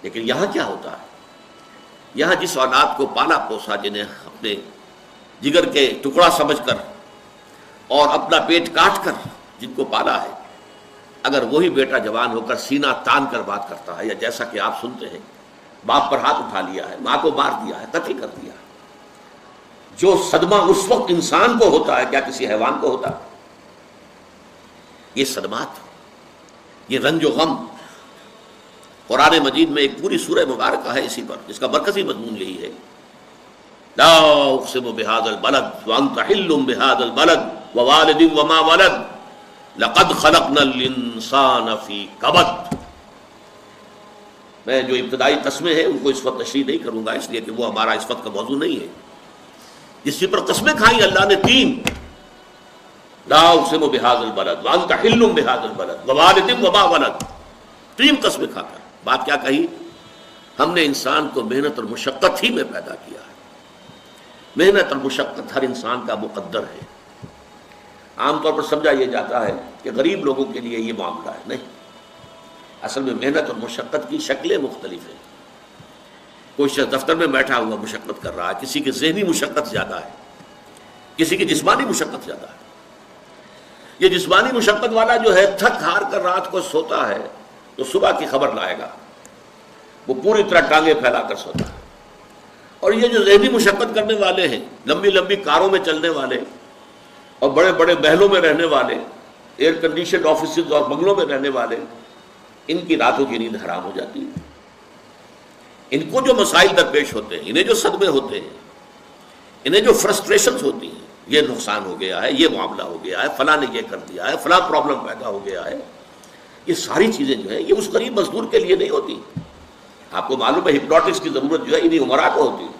لیکن یہاں کیا ہوتا ہے؟ یہاں جس اولاد کو پالا پوسا، جنہیں اپنے جگر کے ٹکڑا سمجھ کر اور اپنا پیٹ کاٹ کر جن کو پالا ہے، اگر وہی بیٹا جوان ہو کر سینہ تان کر بات کرتا ہے، یا جیسا کہ آپ سنتے ہیں باپ پر ہاتھ اٹھا لیا ہے، ماں کو مار دیا ہے، قتل کر دیا ہے، جو صدمہ اس وقت انسان کو ہوتا ہے کیا کسی حیوان کو ہوتا ہے؟ یہ صدمات، یہ رنج و غم، قرآن مجید میں ایک پوری سورہ مبارکہ ہے اسی پر، جس کا مرکزی مضمون یہی ہے، لا اقسم بهذا البلد وانت حل بهذا البلد ووالد وما ولد لقد خلقنا الانسان في كبد۔ میں جو ابتدائی قسمیں ہیں ان کو اس وقت تشریح نہیں کروں گا، اس لیے کہ وہ ہمارا اس وقت کا موضوع نہیں ہے۔ جس پر قسمیں کھائیں اللہ نے تین، لا اقسم بهذا البلد وانت حل بهذا البلد ووالد وما ولد، تین قسمیں کھا کر بات کیا کہی؟ ہم نے انسان کو محنت اور مشقت ہی میں پیدا کیا ہے۔ محنت اور مشقت ہر انسان کا مقدر ہے۔ عام طور پر سمجھا یہ جاتا ہے کہ غریب لوگوں کے لیے یہ معاملہ ہے، نہیں، اصل میں محنت اور مشقت کی شکلیں مختلف ہیں۔ کوئی شخص دفتر میں بیٹھا ہوا مشقت کر رہا ہے، کسی کی ذہنی مشقت زیادہ ہے، کسی کی جسمانی مشقت زیادہ ہے۔ یہ جسمانی مشقت والا جو ہے تھک ہار کر رات کو سوتا ہے تو صبح کی خبر لائے گا، وہ پوری طرح ٹانگیں پھیلا کر سوتا ہے۔ اور یہ جو ذہنی مشقت کرنے والے ہیں، لمبی لمبی کاروں میں چلنے والے اور بڑے بڑے محلوں میں رہنے والے، ایئر کنڈیشنڈ آفیسز اور بنگلوں میں رہنے والے، ان کی راتوں کی نیند حرام ہو جاتی ہے۔ ان کو جو مسائل درپیش ہوتے ہیں، انہیں جو صدمے ہوتے ہیں، انہیں جو فرسٹریشنز ہوتی ہیں، یہ نقصان ہو گیا ہے، یہ معاملہ ہو گیا ہے، فلاں نے یہ کر دیا ہے، فلاں پرابلم پیدا ہو گیا ہے، یہ ساری چیزیں جو ہیں یہ اس غریب مزدور کے لیے نہیں ہوتی۔ آپ کو معلوم ہے ہپنوٹکس کی ضرورت جو ہے انہی عمرا کو ہوتی ہے،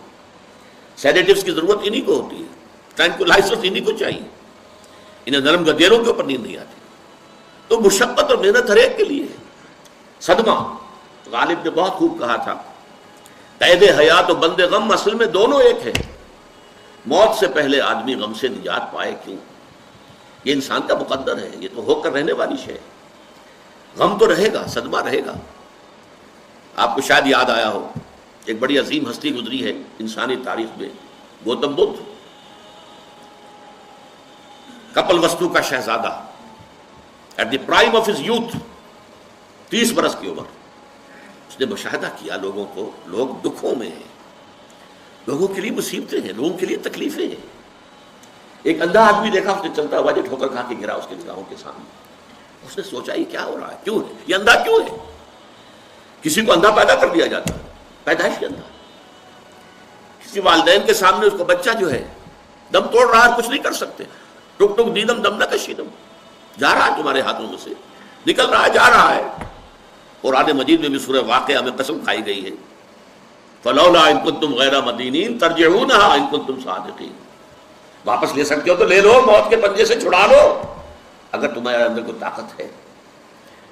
سیڈیٹیوز کی ضرورت انہی کو ہوتی ہے، ٹرینکولائزرز انہی کو چاہیے، انہیں نرم گدیروں کے اوپر نیند نہیں آتی۔ تو مشقت اور محنت ہر ایک کے لیے ہے۔ صدمہ، غالب نے بہت خوب کہا تھا، قید حیات و بند غم اصل میں دونوں ایک ہیں۔ موت سے پہلے آدمی غم سے نجات پائے کیوں؟ یہ انسان کا مقدر ہے، یہ تو ہو کر رہنے والی شے ہے۔ غم تو رہے گا، صدمہ رہے گا۔ آپ کو شاید یاد آیا ہو، ایک بڑی عظیم ہستی گزری ہے انسانی تاریخ میں، گوتم بدھ، کپل وستو کا شہزادہ، at the prime of his youth, 30 برس کی عمر۔ اس نے مشاہدہ کیا لوگوں کو، لوگ دکھوں میں ہیں، لوگوں کے لیے مصیبتیں ہیں، لوگوں کے لیے تکلیفیں ہیں۔ ایک اندھا آدمی دیکھا، اس نے چلتا ہوا جو ٹھوکر کھا کے گرا اس کی نگاہوں کے سامنے۔ اس نے سوچا یہ کیا ہو رہا ہے، کیوں ہے یہ اندھا کیوں ہے؟ کسی کو اندھا پیدا کر دیا جاتا ہے، پیدائش کے اندھا۔ کسی والدین کے سامنے اس کو بچہ جو ہے دم توڑ رہا ہے، کچھ نہیں کر سکتے، ٹک ٹک دیدم دم نہ کشیدم، جا رہا ہے تمہارے ہاتھوں میں سے، نکل رہا ہے، جا رہا ہے۔ قرآن مجید میں بھی سورہ واقعہ میں قسم کھائی گئی ہے، فلولا ان کنتم غیر مدینین ترجعونہا ان کنتم صادقین، واپس لے سکتے ہو تو لے لو، موت کے پنجے سے چھڑا لو اگر تمہارے اندر کوئی طاقت ہے۔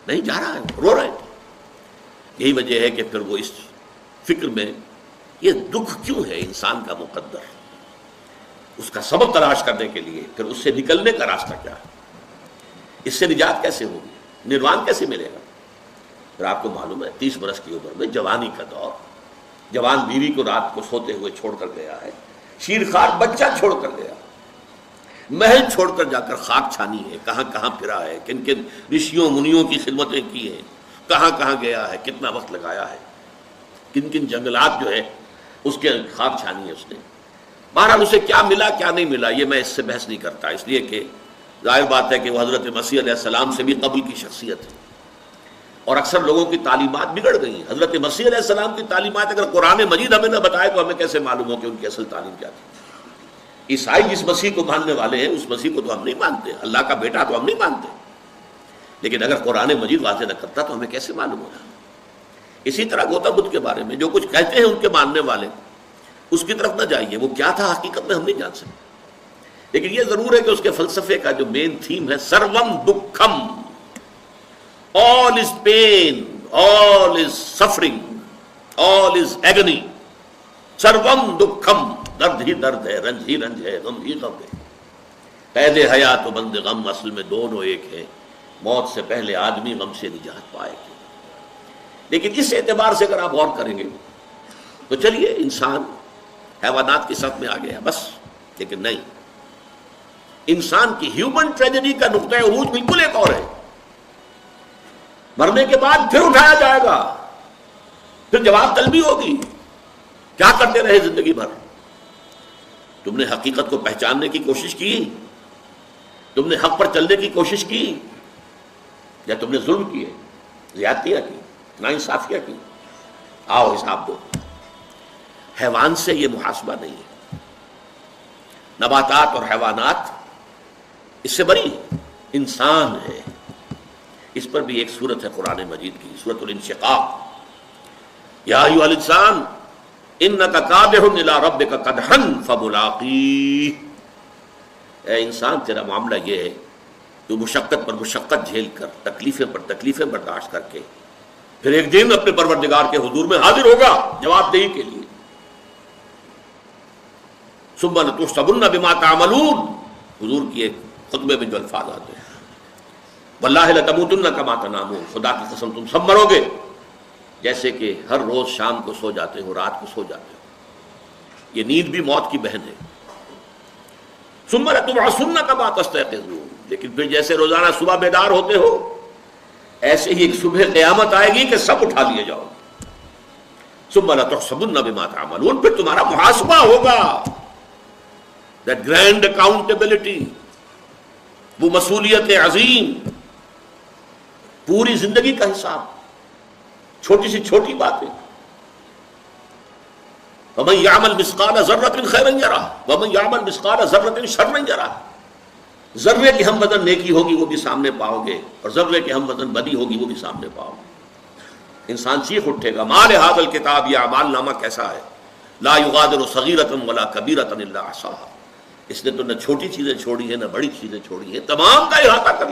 نہیں، جا رہا ہے، رو رہے تھے۔ یہی وجہ ہے کہ پھر وہ اس فکر میں، یہ دکھ کیوں ہے انسان کا مقدر، اس کا سبب تلاش کرنے کے لیے پھر اس سے نکلنے کا راستہ کیا ہے، اس سے نجات کیسے ہوگی، نروان کیسے ملے گا۔ پھر آپ کو معلوم ہے 30 برس کی عمر میں جوانی کا دور، جوان بیوی کو رات کو سوتے ہوئے چھوڑ کر گیا ہے، شیرخوار بچہ چھوڑ کر گیا، محل چھوڑ کر جا کر خاک چھانی ہے، کہاں کہاں پھرا ہے، کن کن رشیوں منیوں کی خدمتیں کی ہیں، کہاں کہاں گیا ہے، کتنا وقت لگایا ہے، کن کن جنگلات جو ہے اس کے خاک چھانی ہے اس نے۔ بہرحال اسے کیا ملا کیا نہیں ملا یہ میں اس سے بحث نہیں کرتا، اس لیے کہ ظاہر بات ہے کہ وہ حضرت مسیح علیہ السلام سے بھی قبل کی شخصیت ہے، اور اکثر لوگوں کی تعلیمات بگڑ گئی ہیں۔ حضرت مسیح علیہ السلام کی تعلیمات اگر قرآن مجید ہمیں نہ بتائے تو ہمیں کیسے معلوم ہو کہ ان کی اصل تعلیم کیا تھی؟ عیسائی جس مسیح کو ماننے والے ہیں اس مسیح کو تو ہم نہیں مانتے، اللہ کا بیٹا تو ہم نہیں مانتے، لیکن اگر قرآن مجید واضح نہ کرتا تو ہمیں کیسے معلوم ہوگا؟ اسی طرح گوتم بدھ کے بارے میں جو کچھ کہتے ہیں ان کے ماننے والے، اس کی طرف نہ جائیے، وہ کیا تھا حقیقت میں ہم نہیں جان سکتے، لیکن یہ ضرور ہے کہ اس کے فلسفے کا جو مین تھیم ہے سروم دکھم، all is pain, all is suffering, all is agony، سروم دکھم، درد ہی درد ہے، رنج ہی رنج ہے، غم ہی غم ہے۔ قید حیات و بند غم اصل میں دونوں ایک ہیں، موت سے پہلے آدمی غم سے نجات پائے گا۔ لیکن اس اعتبار سے اگر آپ غور کریں گے تو چلیے انسان حیوانات کی سطح میں آ گیا بس، لیکن نہیں، انسان کی ہیومن ٹریجڈی کا نقطۂ عروج بالکل ایک اور ہے۔ مرنے کے بعد پھر اٹھایا جائے گا، پھر جواب طلبی ہوگی۔ کیا کرتے رہے زندگی بھر؟ تم نے حقیقت کو پہچاننے کی کوشش کی؟ تم نے حق پر چلنے کی کوشش کی؟ یا تم نے ظلم کیے، زیادتیاں کی، ناانصافیاں کی؟ آؤ حساب دو۔ حیوان سے یہ محاسبہ نہیں ہے۔ نباتات اور حیوانات اس سے بری، انسان ہے۔ اس پر بھی ایک سورت ہے قرآن مجید کی، سورۃ الانشقاق۔ یا ایھا الانسان انک کادح الی ربک کدحا فملاقیہ، اے انسان تیرا معاملہ یہ ہے تو مشقت پر مشقت جھیل کر، تکلیفیں پر تکلیفیں برداشت کر کے پھر ایک دن اپنے پروردگار کے حضور میں حاضر ہوگا جواب دہی کے لیے۔ ثم لتحسبن بما تعملون، حضور کی ایک خطبے میں جو الفاظ آتے ہیں، واللہ لتموتن کما تنامون، خدا کی قسم تم سب مرو گے جیسے کہ ہر روز شام کو سو جاتے ہو، رات کو سو جاتے ہو۔ یہ نیند بھی موت کی بہن ہے۔ ثم لتبعثن کما تستيقظون، لیکن پھر جیسے روزانہ صبح بیدار ہوتے ہو ایسے ہی ایک صبح قیامت آئے گی کہ سب اٹھا لیے جاؤ گے۔ ثم لتحسبن بما تعملون، پھر تمہارا محاسبہ ہوگا، that grand accountability، وہ مسئولیت عظیم، پوری زندگی کا حساب، چھوٹی سی چھوٹی باتیں۔ وَمَن يَعْمَلْ مِثْقَالَ ذَرَّةٍ خَيْرًا يَرَهُ وَمَن يَعْمَلْ مِثْقَالَ ذَرَّةٍ شَرًّا يَرَهُ، ذرے کی ہم وزن نیکی ہوگی وہ بھی سامنے پاؤ گے، اور ذرے کی ہم وزن بدی ہوگی وہ بھی سامنے پاؤ گے۔ انسان چیخ اٹھے گا، مَا لِهَٰذَا الْكِتَابِ، یہ اعمال نامہ کیسا ہے، لَا يُغَادِرُ صَغِيرَةً وَلَا كَبِيرَةً إِلَّا أَحْصَاهَا، اس نے تو نہ چھوٹی چیزیں چھوڑی ہیں نہ بڑی چیزیں چھوڑی ہیں، تمام کا احاطہ کر